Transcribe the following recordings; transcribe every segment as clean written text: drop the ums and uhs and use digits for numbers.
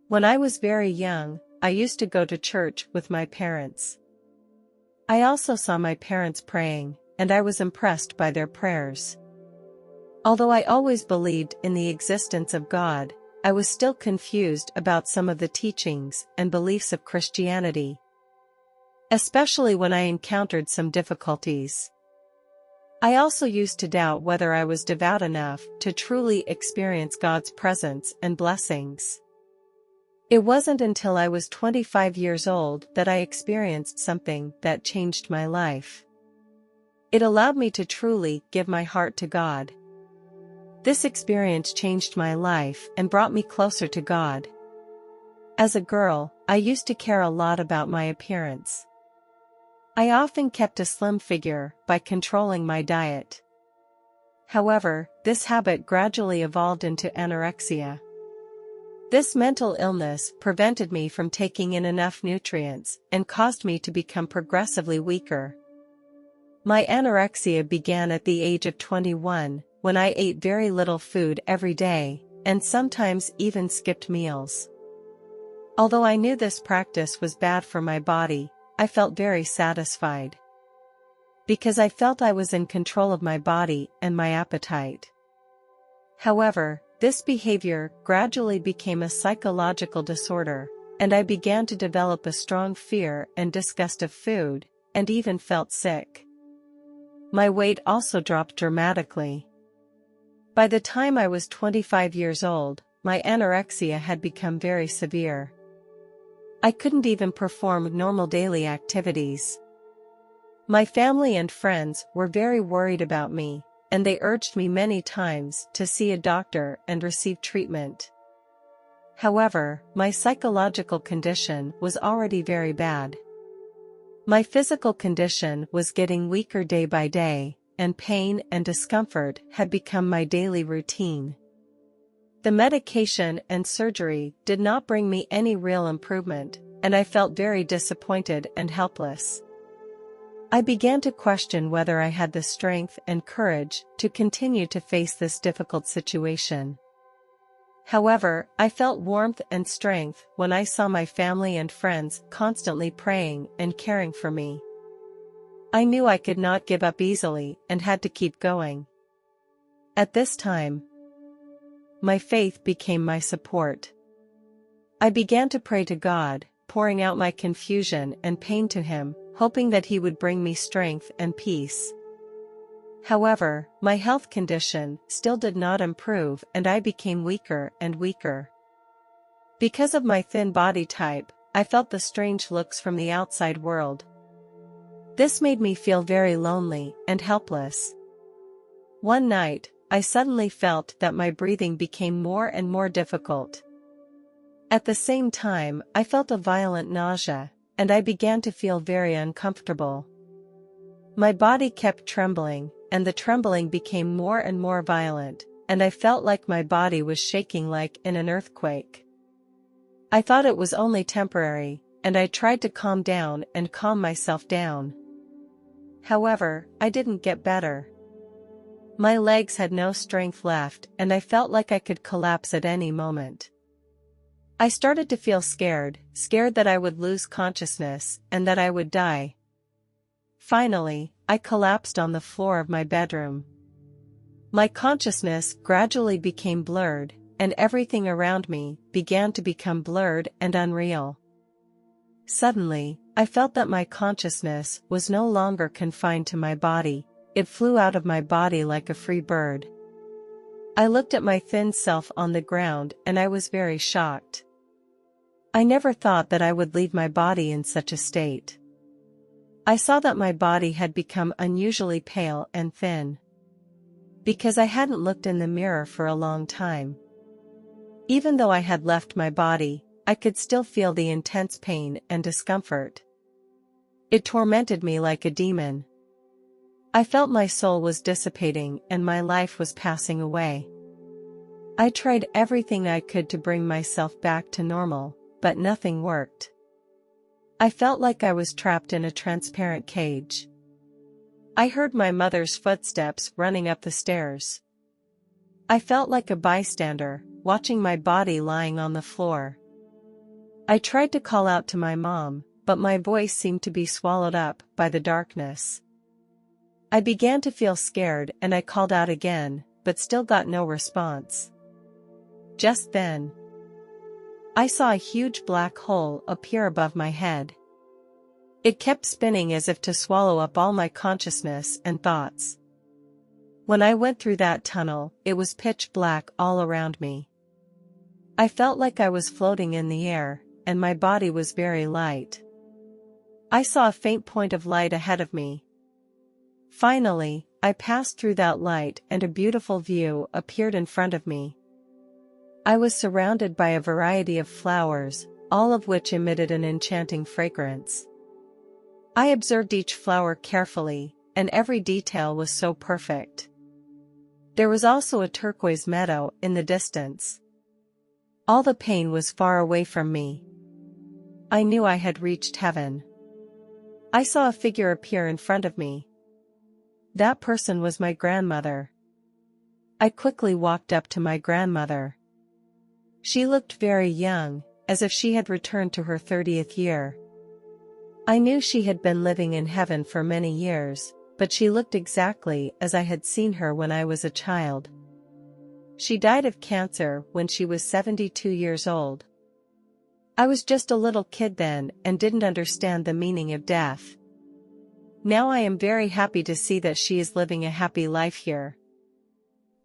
When I was very young, I used to go to church with my parents. I also saw my parents praying, and I was impressed by their prayers. Although I always believed in the existence of God, I was still confused about some of the teachings and beliefs of Christianity, especially when I encountered some difficulties. I also used to doubt whether I was devout enough to truly experience God's presence and blessings. It wasn't until I was 25 years old that I experienced something that changed my life. It allowed me to truly give my heart to God. This experience changed my life and brought me closer to God. As a girl, I used to care a lot about my appearance. I often kept a slim figure by controlling my diet. However, this habit gradually evolved into anorexia. This mental illness prevented me from taking in enough nutrients and caused me to become progressively weaker. My anorexia began at the age of 21, when I ate very little food every day, and sometimes even skipped meals. Although I knew this practice was bad for my body, I felt very satisfied, because I felt I was in control of my body and my appetite. However, this behavior gradually became a psychological disorder, and I began to develop a strong fear and disgust of food, and even felt sick. My weight also dropped dramatically. By the time I was 25 years old, my anorexia had become very severe. I couldn't even perform normal daily activities. My family and friends were very worried about me, and they urged me many times to see a doctor and receive treatment. However, my psychological condition was already very bad. My physical condition was getting weaker day by day, and pain and discomfort had become my daily routine. The medication and surgery did not bring me any real improvement, and I felt very disappointed and helpless. I began to question whether I had the strength and courage to continue to face this difficult situation. However, I felt warmth and strength when I saw my family and friends constantly praying and caring for me. I knew I could not give up easily and had to keep going. At this time, my faith became my support. I began to pray to God, pouring out my confusion and pain to Him, hoping that He would bring me strength and peace. However, my health condition still did not improve, and I became weaker and weaker. Because of my thin body type, I felt the strange looks from the outside world. This made me feel very lonely and helpless. One night, I suddenly felt that my breathing became more and more difficult. At the same time, I felt a violent nausea, and I began to feel very uncomfortable. My body kept trembling, and the trembling became more and more violent, and I felt like my body was shaking like in an earthquake. I thought it was only temporary, and I tried to calm down and calm myself down. However, I didn't get better. My legs had no strength left, and I felt like I could collapse at any moment. I started to feel scared that I would lose consciousness and that I would die. Finally, I collapsed on the floor of my bedroom. My consciousness gradually became blurred, and everything around me began to become blurred and unreal. Suddenly, I felt that my consciousness was no longer confined to my body. It flew out of my body like a free bird. I looked at my thin self on the ground, and I was very shocked. I never thought that I would leave my body in such a state. I saw that my body had become unusually pale and thin, because I hadn't looked in the mirror for a long time. Even though I had left my body, I could still feel the intense pain and discomfort. It tormented me like a demon. I felt my soul was dissipating and my life was passing away. I tried everything I could to bring myself back to normal, but nothing worked. I felt like I was trapped in a transparent cage. I heard my mother's footsteps running up the stairs. I felt like a bystander, watching my body lying on the floor. I tried to call out to my mom, but my voice seemed to be swallowed up by the darkness. I began to feel scared and I called out again, but still got no response. Just then, I saw a huge black hole appear above my head. It kept spinning as if to swallow up all my consciousness and thoughts. When I went through that tunnel, it was pitch black all around me. I felt like I was floating in the air, and my body was very light. I saw a faint point of light ahead of me. Finally, I passed through that light and a beautiful view appeared in front of me. I was surrounded by a variety of flowers, all of which emitted an enchanting fragrance. I observed each flower carefully, and every detail was so perfect. There was also a turquoise meadow in the distance. All the pain was far away from me. I knew I had reached heaven. I saw a figure appear in front of me. That person was my grandmother. I quickly walked up to my grandmother. She looked very young, as if she had returned to her 30th year. I knew she had been living in heaven for many years, but she looked exactly as I had seen her when I was a child. She died of cancer when she was 72 years old. I was just a little kid then and didn't understand the meaning of death. Now I am very happy to see that she is living a happy life here.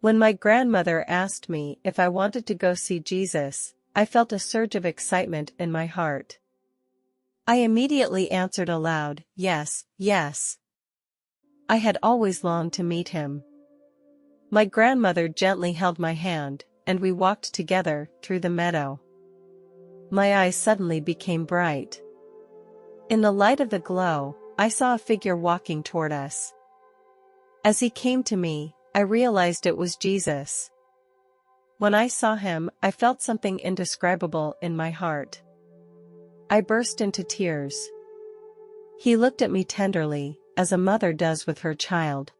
When my grandmother asked me if I wanted to go see Jesus, I felt a surge of excitement in my heart. I immediately answered aloud, yes, yes. I had always longed to meet him. My grandmother gently held my hand, and we walked together through the meadow. My eyes suddenly became bright. In the light of the glow, I saw a figure walking toward us. As he came to me, I realized it was Jesus. When I saw him, I felt something indescribable in my heart. I burst into tears. He looked at me tenderly, as a mother does with her child.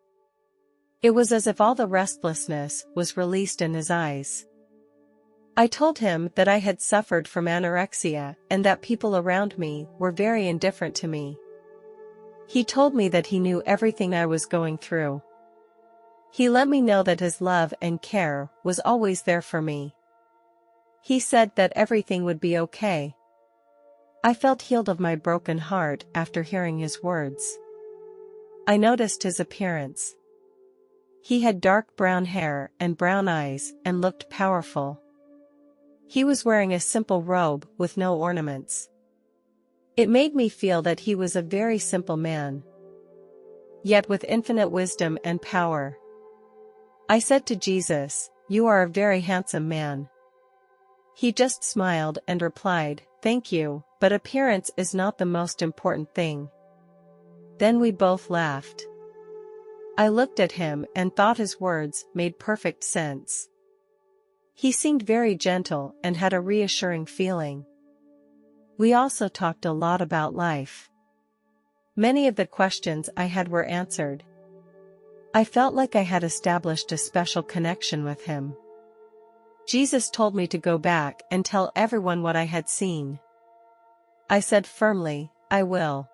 It was as if all the restlessness was released in his eyes. I told him that I had suffered from anorexia and that people around me were very indifferent to me. He told me that he knew everything I was going through. He let me know that his love and care was always there for me. He said that everything would be okay. I felt healed of my broken heart after hearing his words. I noticed his appearance. He had dark brown hair and brown eyes and looked powerful. He was wearing a simple robe with no ornaments. It made me feel that he was a very simple man, yet with infinite wisdom and power. I said to Jesus, "You are a very handsome man." He just smiled and replied, "Thank you, but appearance is not the most important thing." Then we both laughed. I looked at him and thought his words made perfect sense. He seemed very gentle and had a reassuring feeling. We also talked a lot about life. Many of the questions I had were answered. I felt like I had established a special connection with him. Jesus told me to go back and tell everyone what I had seen. I said firmly, "I will."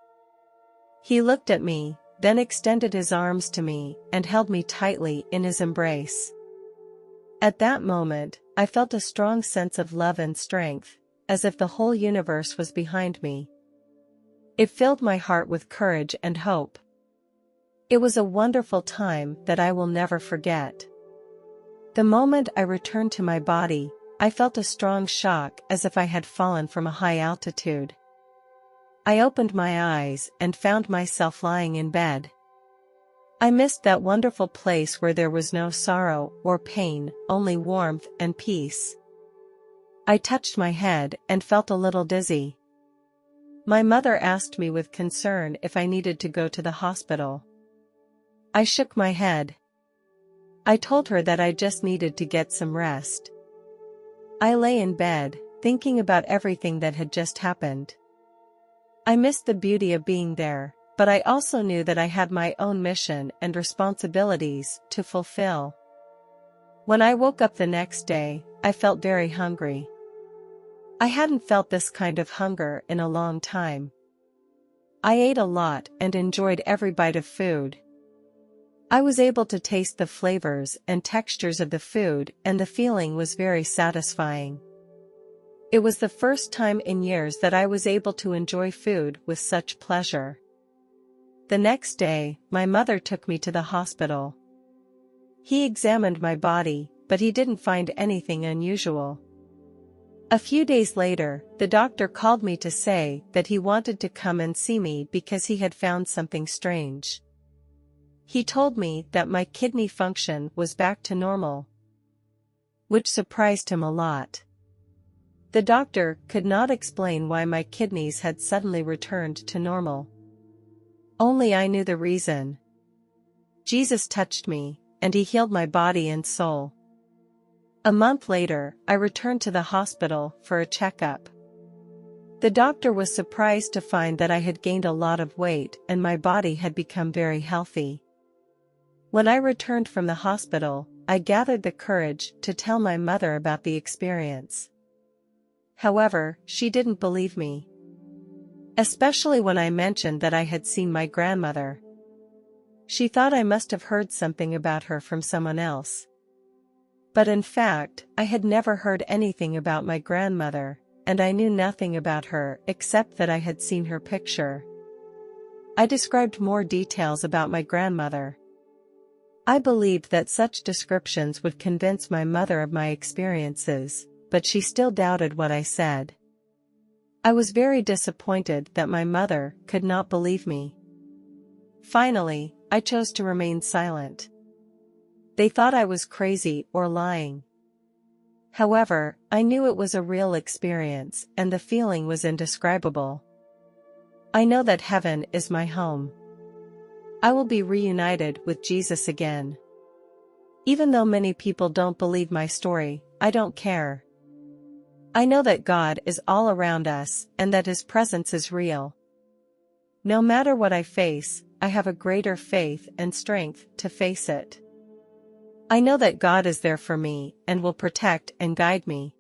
He looked at me, then extended his arms to me and held me tightly in his embrace. At that moment, I felt a strong sense of love and strength, as if the whole universe was behind me. It filled my heart with courage and hope. It was a wonderful time that I will never forget. The moment I returned to my body, I felt a strong shock as if I had fallen from a high altitude. I opened my eyes and found myself lying in bed. I missed that wonderful place where there was no sorrow or pain, only warmth and peace. I touched my head and felt a little dizzy. My mother asked me with concern if I needed to go to the hospital. I shook my head. I told her that I just needed to get some rest. I lay in bed, thinking about everything that had just happened. I missed the beauty of being there, but I also knew that I had my own mission and responsibilities to fulfill. When I woke up the next day, I felt very hungry. I hadn't felt this kind of hunger in a long time. I ate a lot and enjoyed every bite of food. I was able to taste the flavors and textures of the food, and the feeling was very satisfying. It was the first time in years that I was able to enjoy food with such pleasure. The next day, my mother took me to the hospital. He examined my body, but he didn't find anything unusual. A few days later, the doctor called me to say that he wanted to come and see me because he had found something strange. He told me that my kidney function was back to normal, which surprised him a lot. The doctor could not explain why my kidneys had suddenly returned to normal. Only I knew the reason. Jesus touched me, and he healed my body and soul. A month later, I returned to the hospital for a checkup. The doctor was surprised to find that I had gained a lot of weight and my body had become very healthy. When I returned from the hospital, I gathered the courage to tell my mother about the experience. However, she didn't believe me. Especially when I mentioned that I had seen my grandmother. She thought I must have heard something about her from someone else. But in fact, I had never heard anything about my grandmother, and I knew nothing about her except that I had seen her picture. I described more details about my grandmother. I believed that such descriptions would convince my mother of my experiences, but she still doubted what I said. I was very disappointed that my mother could not believe me. Finally, I chose to remain silent. They thought I was crazy or lying. However, I knew it was a real experience and the feeling was indescribable. I know that heaven is my home. I will be reunited with Jesus again. Even though many people don't believe my story, I don't care. I know that God is all around us and that His presence is real. No matter what I face, I have a greater faith and strength to face it. I know that God is there for me and will protect and guide me.